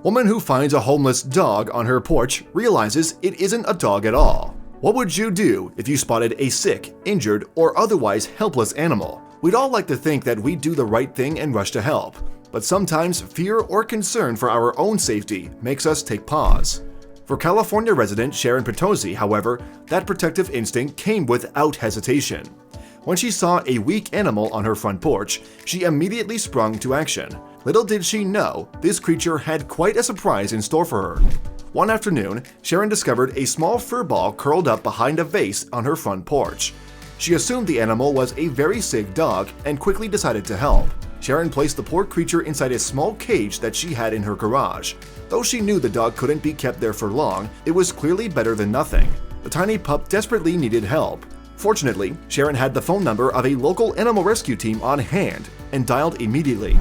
Woman who finds a homeless dog on her porch realizes it isn't a dog at all. What would you do if you spotted a sick, injured, or otherwise helpless animal? We'd all like to think that we'd do the right thing and rush to help, but sometimes fear or concern for our own safety makes us take pause. For California resident Sharon Petozzi, however, that protective instinct came without hesitation. When she saw a weak animal on her front porch, she immediately sprung to action. Little did she know, this creature had quite a surprise in store for her. One afternoon, Sharon discovered a small fur ball curled up behind a vase on her front porch. She assumed the animal was a very sick dog and quickly decided to help. Sharon placed the poor creature inside a small cage that she had in her garage. Though she knew the dog couldn't be kept there for long, it was clearly better than nothing. The tiny pup desperately needed help. Fortunately, Sharon had the phone number of a local animal rescue team on hand and dialed immediately.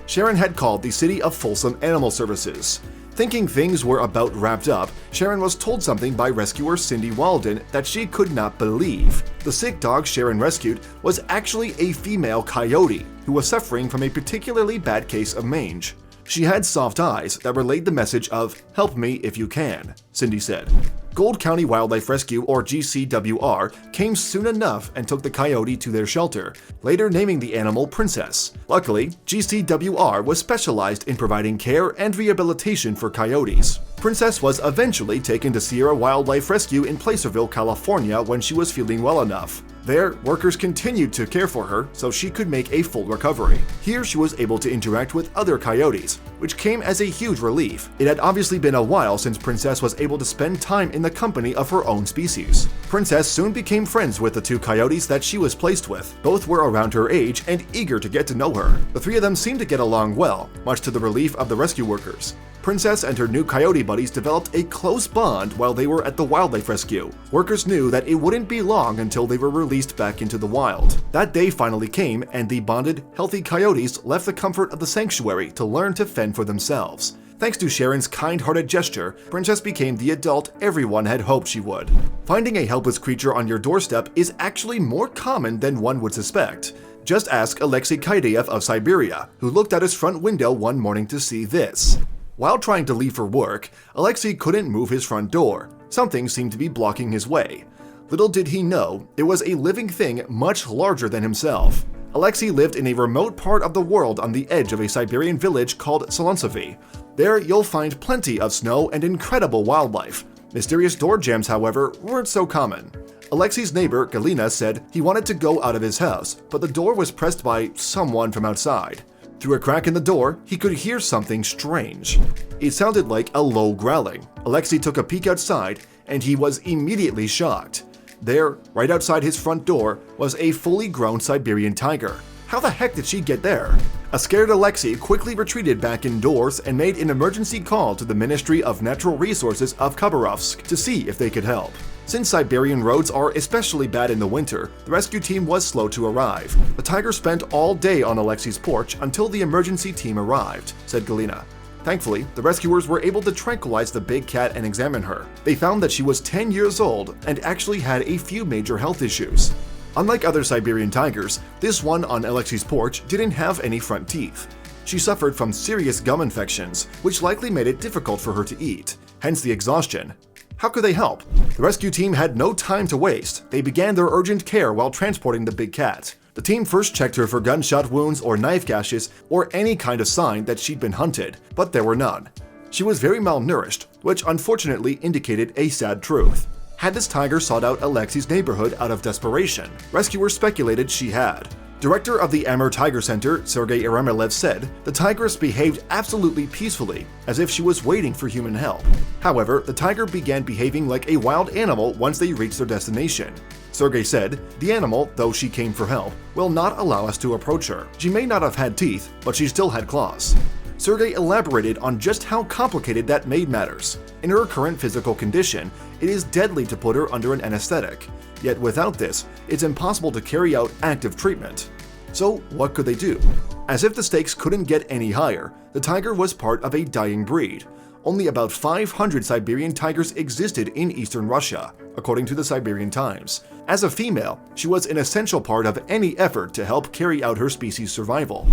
Sharon had called the City of Folsom Animal Services. Thinking things were about wrapped up, Sharon was told something by rescuer Cindy Walden that she could not believe. The sick dog Sharon rescued was actually a female coyote who was suffering from a particularly bad case of mange. She had soft eyes that relayed the message of "help me if you can," Cindy said. Gold County Wildlife Rescue, or GCWR, came soon enough and took the coyote to their shelter, later naming the animal Princess. Luckily, GCWR was specialized in providing care and rehabilitation for coyotes. Princess was eventually taken to Sierra Wildlife Rescue in Placerville, California when she was feeling well enough. There, workers continued to care for her so she could make a full recovery. Here she was able to interact with other coyotes, which came as a huge relief. It had obviously been a while since Princess was able to spend time in the company of her own species. Princess soon became friends with the two coyotes that she was placed with. Both were around her age and eager to get to know her. The three of them seemed to get along well, much to the relief of the rescue workers. Princess and her new coyote buddies developed a close bond while they were at the wildlife rescue. Workers knew that it wouldn't be long until they were released back into the wild. That day finally came, and the bonded, healthy coyotes left the comfort of the sanctuary to learn to fend for themselves. Thanks to Sharon's kind-hearted gesture, Princess became the adult everyone had hoped she would. Finding a helpless creature on your doorstep is actually more common than one would suspect. Just ask Alexei Kaideev of Siberia, who looked out his front window one morning to see this. While trying to leave for work, Alexei couldn't move his front door. Something seemed to be blocking his way. Little did he know, it was a living thing much larger than himself. Alexei lived in a remote part of the world on the edge of a Siberian village called Solontsovy. There you'll find plenty of snow and incredible wildlife. Mysterious door jams, however, weren't so common. Alexei's neighbor, Galina, said he wanted to go out of his house, but the door was pressed by someone from outside. Through a crack in the door, he could hear something strange. It sounded like a low growling. Alexei took a peek outside, and he was immediately shocked. There, right outside his front door, was a fully grown Siberian tiger. How the heck did she get there? A scared Alexei quickly retreated back indoors and made an emergency call to the Ministry of Natural Resources of Khabarovsk to see if they could help. Since Siberian roads are especially bad in the winter, the rescue team was slow to arrive. The tiger spent all day on Alexei's porch until the emergency team arrived, said Galina. Thankfully, the rescuers were able to tranquilize the big cat and examine her. They found that she was 10 years old and actually had a few major health issues. Unlike other Siberian tigers, this one on Alexei's porch didn't have any front teeth. She suffered from serious gum infections, which likely made it difficult for her to eat, hence the exhaustion. How could they help? The rescue team had no time to waste. They began their urgent care while transporting the big cat. The team first checked her for gunshot wounds or knife gashes or any kind of sign that she'd been hunted, but there were none. She was very malnourished, which unfortunately indicated a sad truth. Had this tiger sought out Alexei's neighborhood out of desperation? Rescuers speculated she had. Director of the Amur Tiger Center, Sergei Eremilev, said the tigress behaved absolutely peacefully, as if she was waiting for human help. However, the tiger began behaving like a wild animal once they reached their destination. Sergei said, "The animal, though she came for help, will not allow us to approach her. She may not have had teeth, but she still had claws." Sergei elaborated on just how complicated that made matters. In her current physical condition, it is deadly to put her under an anesthetic. Yet without this, it's impossible to carry out active treatment. So what could they do? As if the stakes couldn't get any higher, the tiger was part of a dying breed. Only about 500 Siberian tigers existed in eastern Russia, according to the Siberian Times. As a female, she was an essential part of any effort to help carry out her species' survival.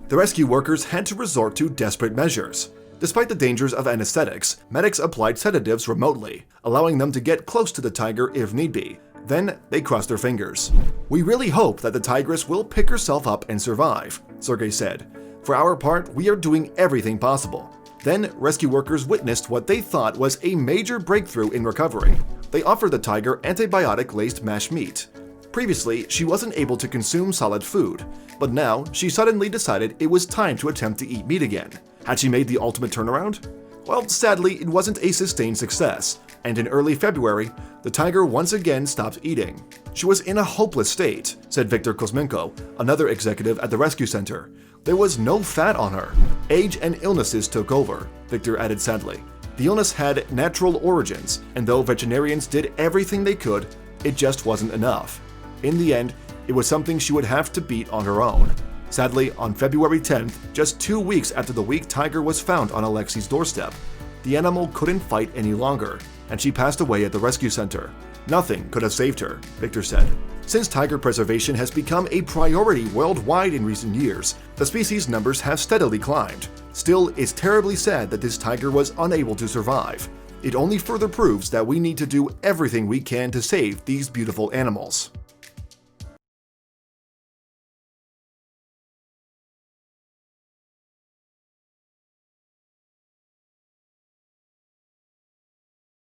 The rescue workers had to resort to desperate measures. Despite the dangers of anesthetics, medics applied sedatives remotely, allowing them to get close to the tiger if need be. Then they crossed their fingers. "We really hope that the tigress will pick herself up and survive," Sergei said. "For our part, we are doing everything possible." Then, rescue workers witnessed what they thought was a major breakthrough in recovery. They offered the tiger antibiotic-laced mashed meat. Previously, she wasn't able to consume solid food, but now she suddenly decided it was time to attempt to eat meat again. Had she made the ultimate turnaround? Well, sadly, it wasn't a sustained success, and in early February, the tiger once again stopped eating. "She was in a hopeless state," said Viktor Kuzmenko, another executive at the rescue center. "There was no fat on her. Age and illnesses took over," Viktor added sadly. The illness had natural origins, and though veterinarians did everything they could, it just wasn't enough. In the end, it was something she would have to beat on her own. Sadly, on February 10th, just 2 weeks after the weak tiger was found on Alexei's doorstep, the animal couldn't fight any longer, and she passed away at the rescue center. "Nothing could have saved her," Viktor said. Since tiger preservation has become a priority worldwide in recent years, the species' numbers have steadily climbed. Still, it's terribly sad that this tiger was unable to survive. It only further proves that we need to do everything we can to save these beautiful animals.